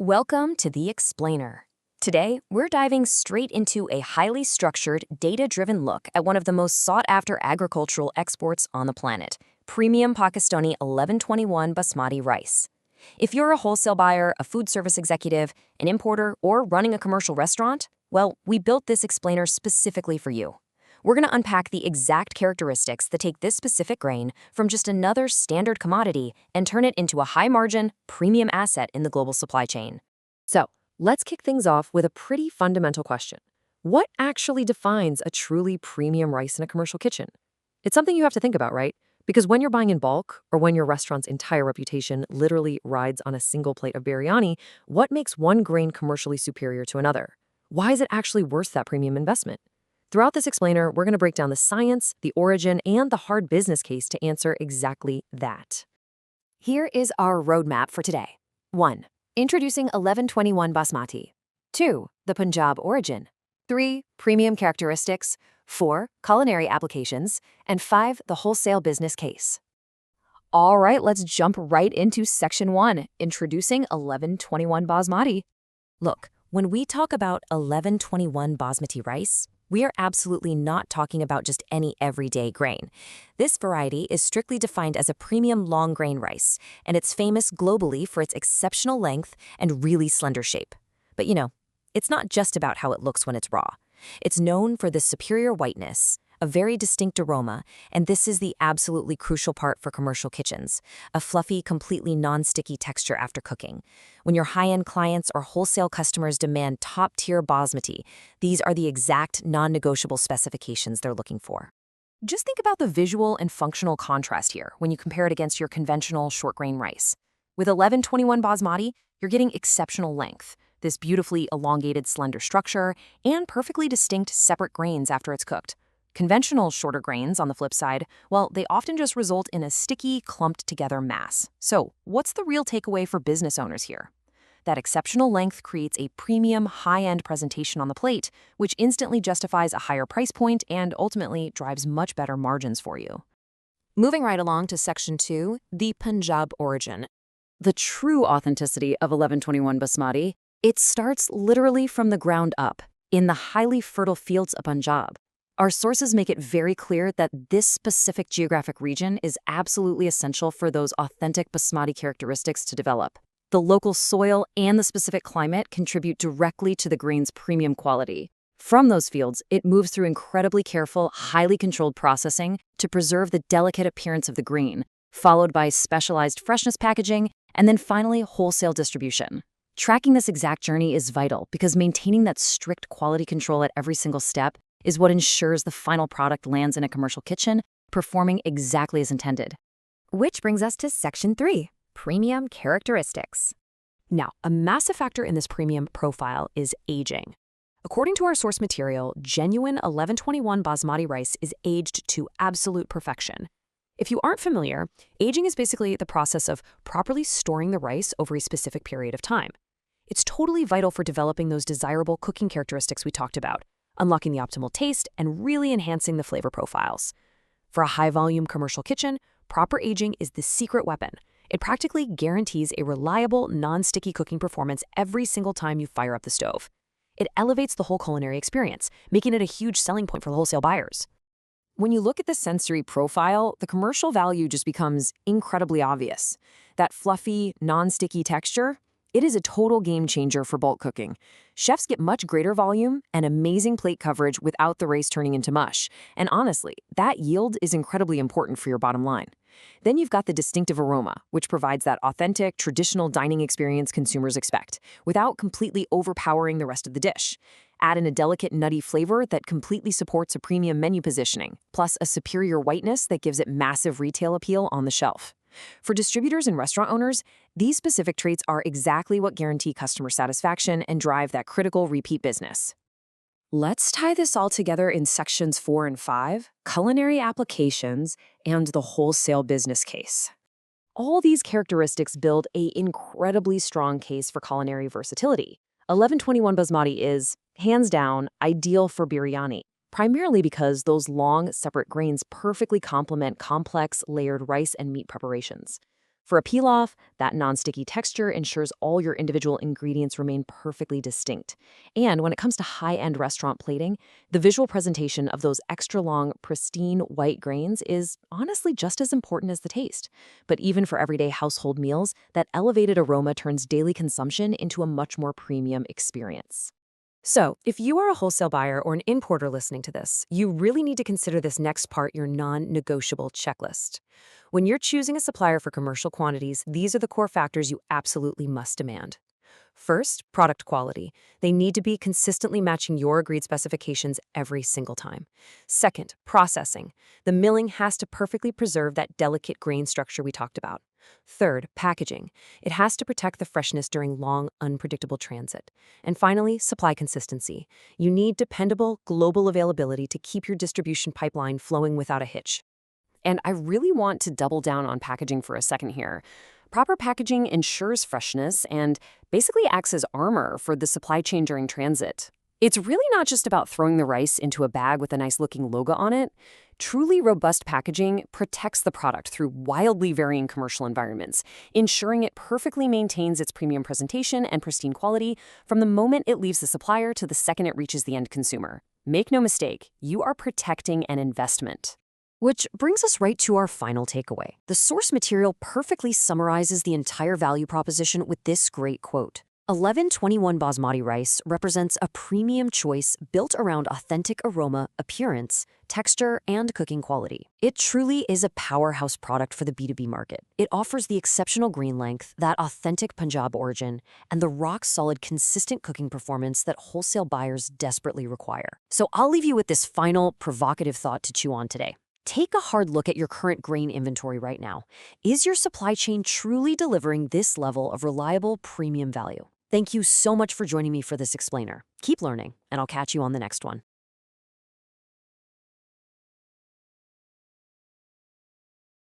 Welcome to The Explainer. Today, we're diving straight into a highly structured, data-driven look at one of the most sought-after agricultural exports on the planet, premium Pakistani 1121 Basmati rice. If you're a wholesale buyer, a food service executive, an importer, or running a commercial restaurant, well, we built this explainer specifically for you. We're going to unpack the exact characteristics that take this specific grain from just another standard commodity and turn it into a high-margin, premium asset in the global supply chain. So, let's kick things off with a pretty fundamental question. What actually defines a truly premium rice in a commercial kitchen? It's something you have to think about, right? Because when you're buying in bulk, or when your restaurant's entire reputation literally rides on a single plate of biryani, what makes one grain commercially superior to another? Why is it actually worth that premium investment? Throughout this explainer, we're going to break down the science, the origin, and the hard business case to answer exactly that. Here is our roadmap for today. 1. Introducing 1121 Basmati. 2. The Punjab origin. 3. Premium characteristics. 4. Culinary applications. And 5. The wholesale business case. All right, let's jump right into Section 1, introducing 1121 Basmati. Look, when we talk about 1121 Basmati rice, we are absolutely not talking about just any everyday grain. This variety is strictly defined as a premium long grain rice, and it's famous globally for its exceptional length and really slender shape. But it's not just about how it looks when it's raw. It's known for the superior whiteness, a very distinct aroma, and this is the absolutely crucial part for commercial kitchens, a fluffy, completely non-sticky texture after cooking. When your high-end clients or wholesale customers demand top-tier basmati, these are the exact non-negotiable specifications they're looking for. Just think about the visual and functional contrast here when you compare it against your conventional short-grain rice. With 1121 Basmati, you're getting exceptional length, this beautifully elongated slender structure, and perfectly distinct separate grains after it's cooked. Conventional shorter grains, on the flip side, well, they often just result in a sticky, clumped-together mass. So, what's the real takeaway for business owners here? That exceptional length creates a premium, high-end presentation on the plate, which instantly justifies a higher price point and ultimately drives much better margins for you. Moving right along to Section 2, the Punjab origin. The true authenticity of 1121 Basmati, it starts literally from the ground up, in the highly fertile fields of Punjab. Our sources make it very clear that this specific geographic region is absolutely essential for those authentic Basmati characteristics to develop. The local soil and the specific climate contribute directly to the grain's premium quality. From those fields, it moves through incredibly careful, highly controlled processing to preserve the delicate appearance of the grain, followed by specialized freshness packaging, and then finally wholesale distribution. Tracking this exact journey is vital because maintaining that strict quality control at every single step is what ensures the final product lands in a commercial kitchen, performing exactly as intended. Which brings us to Section 3, premium characteristics. Now, a massive factor in this premium profile is aging. According to our source material, genuine 1121 Basmati rice is aged to absolute perfection. If you aren't familiar, aging is basically the process of properly storing the rice over a specific period of time. It's totally vital for developing those desirable cooking characteristics we talked about, unlocking the optimal taste, and really enhancing the flavor profiles. For a high-volume commercial kitchen, proper aging is the secret weapon. It practically guarantees a reliable, non-sticky cooking performance every single time you fire up the stove. It elevates the whole culinary experience, making it a huge selling point for wholesale buyers. When you look at the sensory profile, the commercial value just becomes incredibly obvious. That fluffy, non-sticky texture, it is a total game changer for bulk cooking. Chefs get much greater volume and amazing plate coverage without the rice turning into mush. And honestly, that yield is incredibly important for your bottom line. Then you've got the distinctive aroma, which provides that authentic, traditional dining experience consumers expect, without completely overpowering the rest of the dish. Add in a delicate, nutty flavor that completely supports a premium menu positioning, plus a superior whiteness that gives it massive retail appeal on the shelf. For distributors and restaurant owners, these specific traits are exactly what guarantee customer satisfaction and drive that critical repeat business. Let's tie this all together in Sections 4 and 5, culinary applications and the wholesale business case. All these characteristics build an incredibly strong case for culinary versatility. 1121 Basmati is, hands down, ideal for biryani, primarily because those long, separate grains perfectly complement complex, layered rice and meat preparations. For a pilaf, that non-sticky texture ensures all your individual ingredients remain perfectly distinct. And when it comes to high-end restaurant plating, the visual presentation of those extra-long, pristine white grains is honestly just as important as the taste. But even for everyday household meals, that elevated aroma turns daily consumption into a much more premium experience. So, if you are a wholesale buyer or an importer listening to this, you really need to consider this next part your non-negotiable checklist. When you're choosing a supplier for commercial quantities, these are the core factors you absolutely must demand. First, product quality. They need to be consistently matching your agreed specifications every single time. Second, processing. The milling has to perfectly preserve that delicate grain structure we talked about. Third, packaging. It has to protect the freshness during long, unpredictable transit. And finally, supply consistency. You need dependable, global availability to keep your distribution pipeline flowing without a hitch. And I really want to double down on packaging for a second here. Proper packaging ensures freshness and basically acts as armor for the supply chain during transit. It's really not just about throwing the rice into a bag with a nice-looking logo on it. Truly robust packaging protects the product through wildly varying commercial environments, ensuring it perfectly maintains its premium presentation and pristine quality from the moment it leaves the supplier to the second it reaches the end consumer. Make no mistake, you are protecting an investment. Which brings us right to our final takeaway. The source material perfectly summarizes the entire value proposition with this great quote. 1121 Basmati rice represents a premium choice built around authentic aroma, appearance, texture, and cooking quality. It truly is a powerhouse product for the B2B market. It offers the exceptional grain length, that authentic Punjab origin, and the rock-solid, consistent cooking performance that wholesale buyers desperately require. So I'll leave you with this final, provocative thought to chew on today. Take a hard look at your current grain inventory right now. Is your supply chain truly delivering this level of reliable premium value? Thank you so much for joining me for this explainer. Keep learning, and I'll catch you on the next one.